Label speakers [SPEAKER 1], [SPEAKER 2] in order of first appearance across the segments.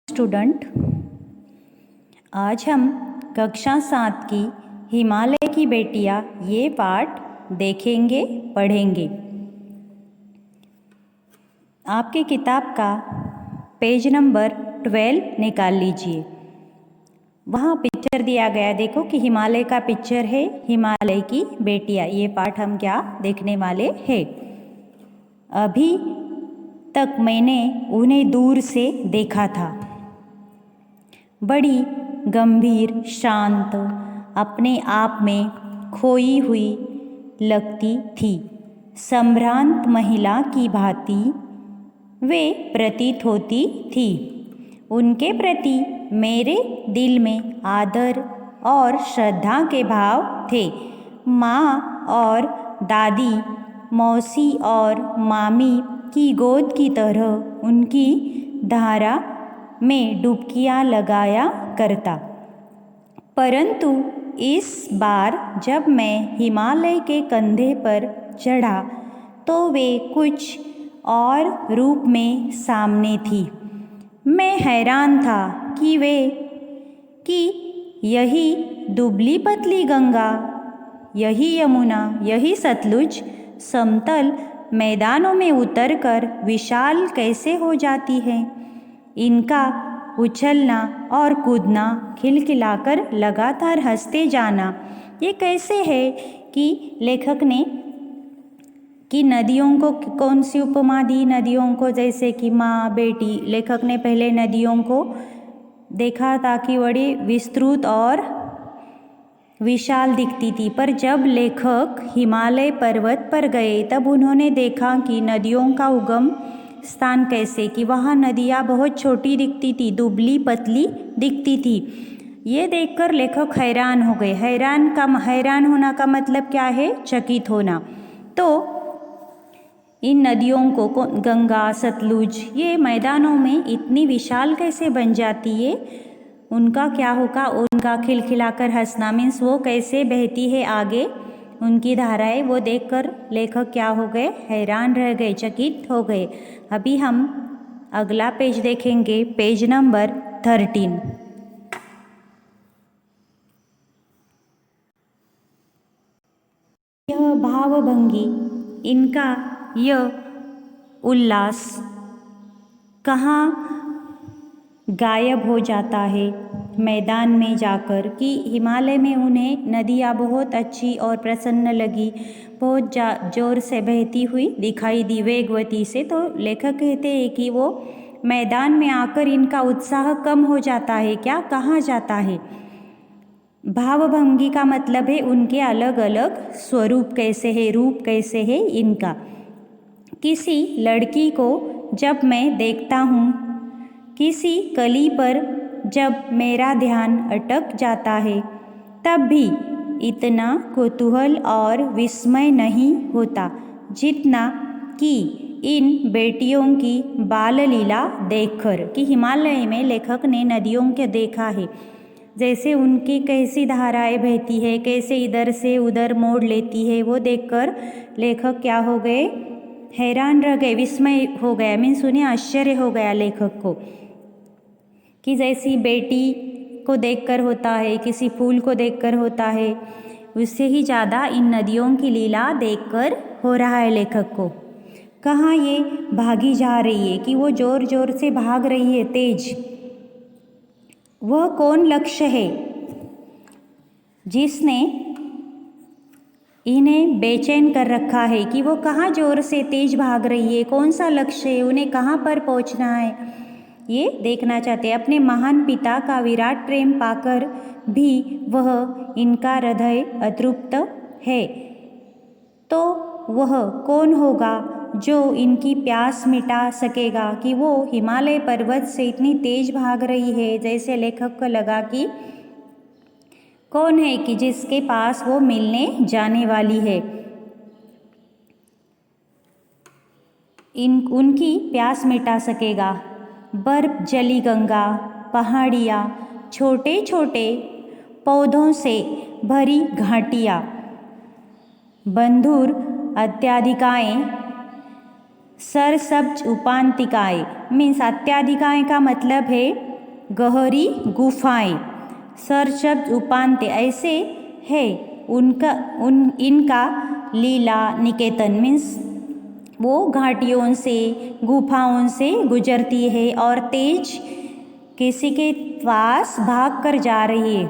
[SPEAKER 1] Student, आज हम कक्षा 7 की हिमालय की बेटियां ये पाठ देखेंगे, पढ़ेंगे। आपके किताब का पेज नंबर 12 निकाल लीजिए। वहाँ पिक्चर दिया गया, देखो कि हिमालय का पिक्चर है, हिमालय की बेटियां। ये पाठ हम क्या देखने वाले हैं। अभी तक मैंने उन्हें दूर से देखा था। बड़ी गंभीर, शांत, अपने आप में खोई हुई लगती थी। संभ्रांत महिला की भांति वे प्रतीत होती थी। उनके प्रति मेरे दिल में आदर और श्रद्धा के भाव थे। माँ और दादी, मौसी और मामी की गोद की तरह उनकी धारा में डुबकियाँ लगाया करता। परंतु इस बार जब मैं हिमालय के कंधे पर चढ़ा तो वे कुछ और रूप में सामने थी। मैं हैरान था कि यही दुबली पतली गंगा, यही यमुना, यही सतलुज समतल मैदानों में उतरकर विशाल कैसे हो जाती है। इनका उछलना और कूदना, खिलखिलाकर लगातार हंसते जाना, ये कैसे है कि लेखक ने कि नदियों को कौन सी उपमा दी। नदियों को जैसे कि माँ बेटी। लेखक ने पहले नदियों को देखा था कि बड़ी विस्तृत और विशाल दिखती थी, पर जब लेखक हिमालय पर्वत पर गए तब उन्होंने देखा कि नदियों का उगम स्थान कैसे, कि वहाँ नदियाँ बहुत छोटी दिखती थी, दुबली पतली दिखती थी। ये देखकर लेखक हैरान हो गए। हैरान होना का मतलब क्या है? चकित होना। तो इन नदियों को गंगा, सतलुज, ये मैदानों में इतनी विशाल कैसे बन जाती है, उनका क्या होगा? उनका खिलखिलाकर हंसना मीन्स वो कैसे बहती है आगे, उनकी धाराएं, वो देखकर लेखक क्या हो गए? हैरान रह गए, चकित हो गए। अभी हम अगला पेज देखेंगे, पेज नंबर 13। यह भावभंगी, इनका यह उल्लास कहाँ गायब हो जाता है मैदान में जाकर, कि हिमालय में उन्हें नदियाँ बहुत अच्छी और प्रसन्न लगी, बहुत जोर से बहती हुई दिखाई दी, वेगवती से। तो लेखक कहते हैं कि वो मैदान में आकर इनका उत्साह कम हो जाता है। क्या? कहाँ जाता है? भावभंगी का मतलब है उनके अलग अलग स्वरूप कैसे है, रूप कैसे है इनका। किसी लड़की को जब मैं देखता हूँ, किसी कली पर जब मेरा ध्यान अटक जाता है, तब भी इतना कुतूहल और विस्मय नहीं होता जितना कि इन बेटियों की बाल लीला देखकर। कि हिमालय में लेखक ने नदियों के देखा है, जैसे उनकी कैसी धाराएं बहती है, कैसे इधर से उधर मोड़ लेती है, वो देखकर लेखक क्या हो गए? हैरान रह गए, विस्मय हो गया। मीन्स उन्हें आश्चर्य हो गया लेखक को, कि जैसी बेटी को देखकर होता है, किसी फूल को देखकर होता है, उससे ही ज़्यादा इन नदियों की लीला देखकर हो रहा है लेखक को। कहाँ ये भागी जा रही है, कि वो जोर जोर से भाग रही है, तेज। वह कौन लक्ष्य है जिसने इन्हें बेचैन कर रखा है, कि वो कहाँ जोर से तेज भाग रही है, कौन सा लक्ष्य है, उन्हें कहाँ पर पहुँचना है, ये देखना चाहते हैं। अपने महान पिता का विराट प्रेम पाकर भी वह इनका हृदय अतृप्त है। तो वह कौन होगा जो इनकी प्यास मिटा सकेगा, कि वो हिमालय पर्वत से इतनी तेज भाग रही है। जैसे लेखक को लगा कि कौन है कि जिसके पास वो मिलने जाने वाली है, उनकी प्यास मिटा सकेगा। बर्फ जली गंगा, पहाड़ियाँ, छोटे छोटे पौधों से भरी घाटियाँ, बंधुर अत्याधिकाएँ, सरसब्ज उपांतिकाएँ। मीन्स अत्याधिकाएँ का मतलब है गहरी गुफाएं। सर शब्द उपांत्य ऐसे है इनका लीला निकेतन मीन्स वो घाटियों से गुफाओं से गुजरती है और तेज किसी के पास भाग कर जा रही है।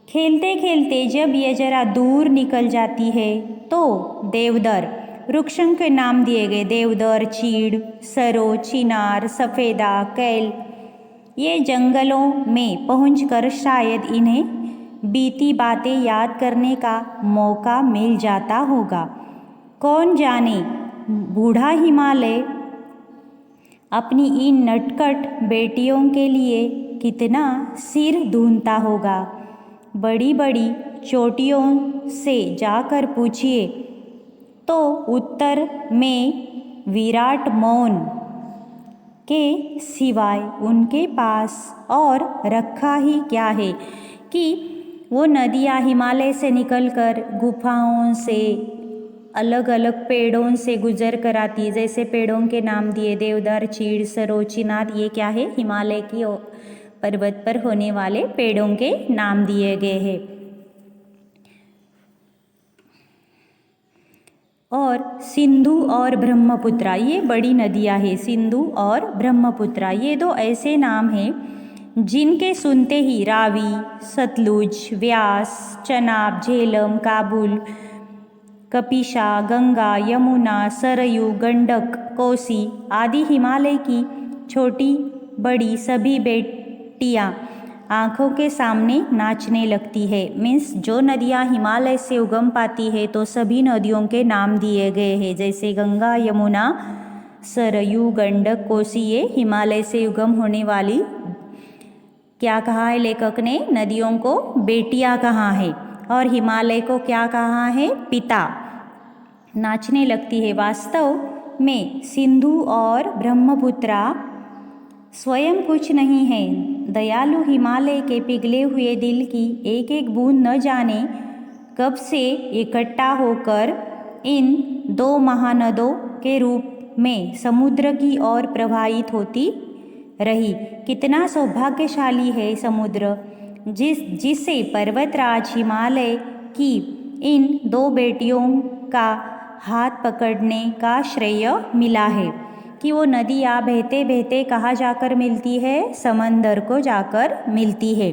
[SPEAKER 1] खेलते खेलते जब ये जरा दूर निकल जाती है तो देवदर, वृक्षों के नाम दिए गए देवदर, चीड़, सरो, चिनार, सफ़ेदा, कैल, ये जंगलों में पहुंचकर शायद इन्हें बीती बातें याद करने का मौका मिल जाता होगा। कौन जाने बूढ़ा हिमालय अपनी इन नटखट बेटियों के लिए कितना सिर धूनता होगा। बड़ी बड़ी चोटियों से जाकर पूछिए तो उत्तर में विराट मौन के सिवाय उनके पास और रखा ही क्या है कि वो नदियाँ हिमालय से निकलकर गुफाओं से अलग अलग पेड़ों से गुजर कर आती है। जैसे पेड़ों के नाम दिए देवदार, चीड़, सरो, चिनार, ये क्या है हिमालय की पर्वत पर होने वाले पेड़ों के नाम दिए गए हैं। और सिंधु और ब्रह्मपुत्रा ये बड़ी नदियाँ हैं। सिंधु और ब्रह्मपुत्रा ये दो ऐसे नाम हैं जिनके सुनते ही रावी, सतलुज, व्यास, चनाब, झेलम, काबुल, कपिशा, गंगा, यमुना, सरयू, गंडक, कोसी आदि हिमालय की छोटी बड़ी सभी बेटियाँ आँखों के सामने नाचने लगती है। मीन्स जो नदियाँ हिमालय से उगम पाती है तो सभी नदियों के नाम दिए गए हैं। जैसे गंगा, यमुना, सरयू, गंडक, कोसी ये हिमालय से उगम होने वाली क्या कहा है लेखक ने, नदियों को बेटियाँ कहा है। और हिमालय को क्या कहा है, पिता। नाचने लगती है। वास्तव में सिंधु और ब्रह्मपुत्रा स्वयं कुछ नहीं है। दयालु हिमालय के पिघले हुए दिल की एक एक बूंद न जाने कब से इकट्ठा होकर इन दो महानदों के रूप में समुद्र की ओर प्रवाहित होती रही। कितना सौभाग्यशाली है समुद्र जिसे पर्वतराज हिमालय की इन दो बेटियों का हाथ पकड़ने का श्रेय मिला है कि वो नदियाँ बहते बहते कहाँ जाकर मिलती है, समंदर को जाकर मिलती है।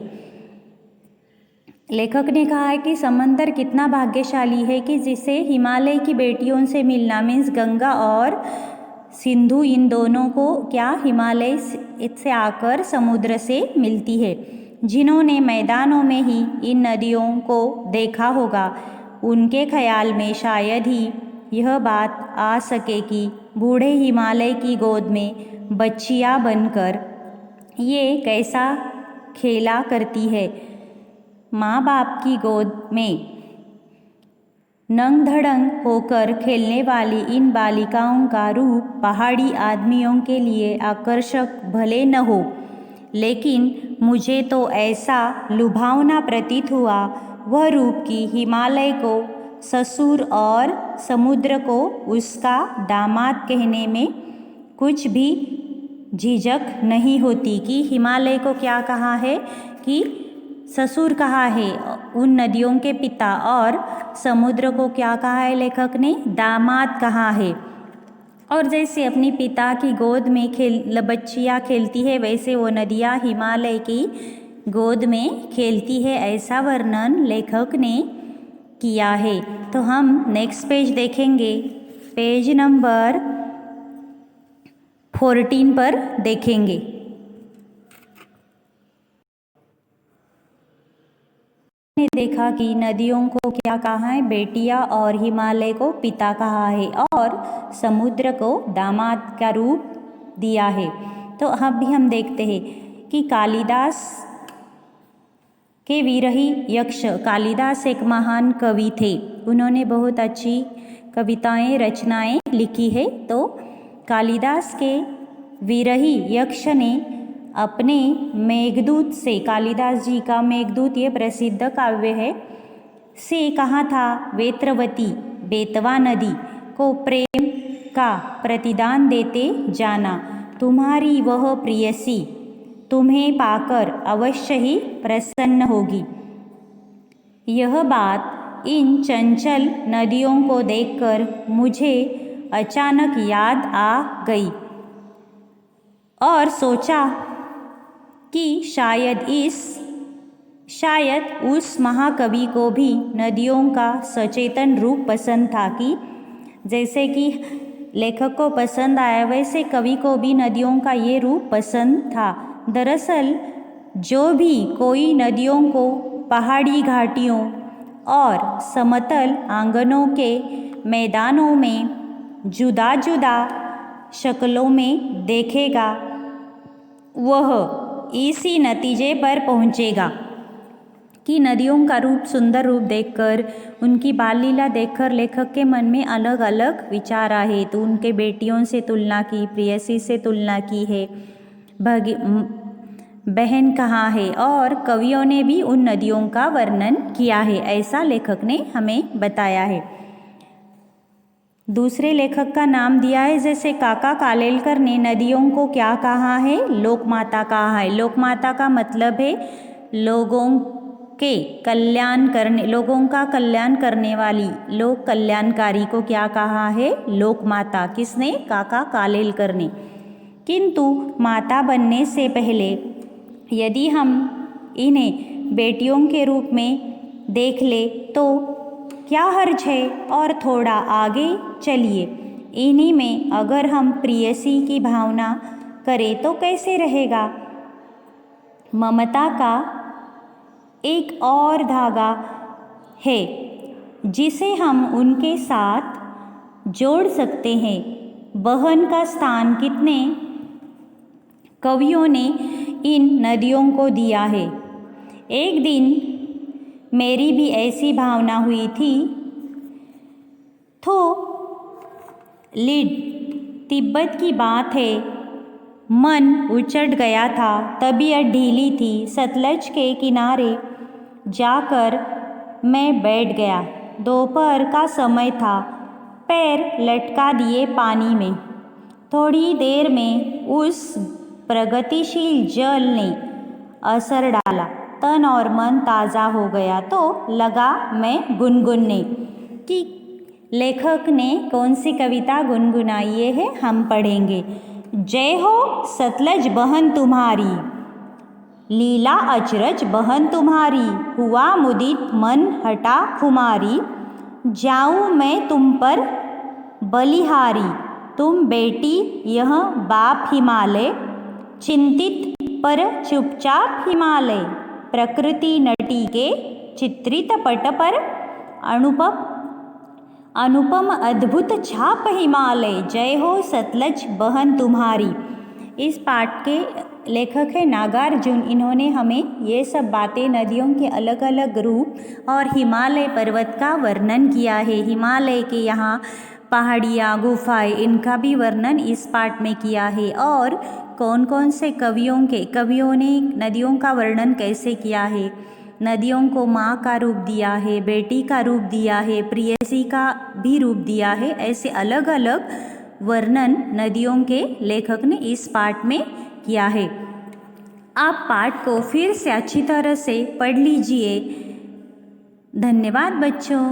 [SPEAKER 1] लेखक ने कहा है कि समंदर कितना भाग्यशाली है कि जिसे हिमालय की बेटियों से मिलना मीन्स गंगा और सिंधु इन दोनों को क्या हिमालय से आकर समुद्र से मिलती है। जिन्होंने मैदानों में ही इन नदियों को देखा होगा उनके ख्याल में शायद ही यह बात आ सके कि बूढ़े हिमालय की गोद में बच्चियां बनकर ये कैसा खेला करती है। माँ बाप की गोद में नंग धड़ंग होकर खेलने वाली इन बालिकाओं का रूप पहाड़ी आदमियों के लिए आकर्षक भले न हो, लेकिन मुझे तो ऐसा लुभावना प्रतीत हुआ वह रूप की हिमालय को ससुर और समुद्र को उसका दामाद कहने में कुछ भी झिझक नहीं होती। कि हिमालय को क्या कहा है कि ससुर कहा है उन नदियों के पिता, और समुद्र को क्या कहा है लेखक ने, दामाद कहा है। और जैसे अपनी पिता की गोद में बच्चियाँ खेलती है वैसे वो नदियाँ हिमालय की गोद में खेलती है, ऐसा वर्णन लेखक ने किया है। तो हम नेक्स्ट पेज देखेंगे, पेज नंबर 14 पर देखेंगे। ने देखा कि नदियों को क्या कहा है, बेटियां, और हिमालय को पिता कहा है और समुद्र को दामाद का रूप दिया है। तो अब भी हम देखते हैं कि कालिदास के विरही यक्ष, कालिदास एक महान कवि थे। उन्होंने बहुत अच्छी कविताएं रचनाएं लिखी है। तो कालिदास के विरही यक्ष ने अपने मेघदूत से, कालिदास जी का मेघदूत ये प्रसिद्ध काव्य है, से कहा था वेत्रवती बेतवा नदी को प्रेम का प्रतिदान देते जाना। तुम्हारी वह प्रियसी तुम्हें पाकर अवश्य ही प्रसन्न होगी। यह बात इन चंचल नदियों को देखकर मुझे अचानक याद आ गई और सोचा कि शायद उस महाकवि को भी नदियों का सचेतन रूप पसंद था, कि जैसे कि लेखक को पसंद आया वैसे कवि को भी नदियों का ये रूप पसंद था। दरअसल जो भी कोई नदियों को पहाड़ी घाटियों और समतल आंगनों के मैदानों में जुदा जुदा शक्लों में देखेगा, वह इसी नतीजे पर पहुँचेगा कि नदियों का रूप, सुंदर रूप देखकर, उनकी बाल लीला देखकर लेखक के मन में अलग अलग विचार आए। तो उनके बेटियों से तुलना की, प्रेयसी से तुलना की है, बहन कहाँ है, और कवियों ने भी उन नदियों का वर्णन किया है, ऐसा लेखक ने हमें बताया है। दूसरे लेखक का नाम दिया है, जैसे काका कालेलकर ने नदियों को क्या कहा है, लोकमाता कहा है। लोकमाता का मतलब है लोगों का कल्याण करने वाली, लोक कल्याणकारी को क्या कहा है, लोकमाता। किसने? काका कालेलकर ने। किंतु माता बनने से पहले यदि हम इन्हें बेटियों के रूप में देख ले तो क्या हर्ज है। और थोड़ा आगे चलिए, इन्हीं में अगर हम प्रेयसी की भावना करें तो कैसे रहेगा। ममता का एक और धागा है जिसे हम उनके साथ जोड़ सकते हैं। बहन का स्थान कितने कवियों ने इन नदियों को दिया है। एक दिन मेरी भी ऐसी भावना हुई थी। तो लीड तिब्बत की बात है, मन उचट गया था, तबीयत ढीली थी। सतलज के किनारे जाकर मैं बैठ गया। दोपहर का समय था, पैर लटका दिए पानी में। थोड़ी देर में उस प्रगतिशील जल ने असर डाला, तन और मन ताज़ा हो गया। तो लगा मैं गुनगुनने कि लेखक ने कौन सी कविता गुनगुनाई है, हम पढ़ेंगे। जय हो सतलज बहन तुम्हारी, लीला अचरज बहन तुम्हारी, हुआ मुदित मन हटा खुमारी। जाऊँ मैं तुम पर बलिहारी, तुम बेटी यह बाप हिमालय, चिंतित पर चुपचाप हिमालय। प्रकृति नटी के चित्रित पट पर अनुपम अद्भुत छाप हिमालय। जय हो सतलज बहन तुम्हारी। इस पाठ के लेखक है नागार्जुन। इन्होंने हमें ये सब बातें, नदियों के अलग अलग रूप और हिमालय पर्वत का वर्णन किया है। हिमालय के यहाँ पहाड़ियाँ, गुफाएं, इनका भी वर्णन इस पाठ में किया है। और कौन कौन से कवियों ने नदियों का वर्णन कैसे किया है। नदियों को माँ का रूप दिया है, बेटी का रूप दिया है, प्रेयसी का भी रूप दिया है। ऐसे अलग अलग वर्णन नदियों के लेखक ने इस पाठ में किया है। आप पाठ को फिर से अच्छी तरह से पढ़ लीजिए। धन्यवाद बच्चों।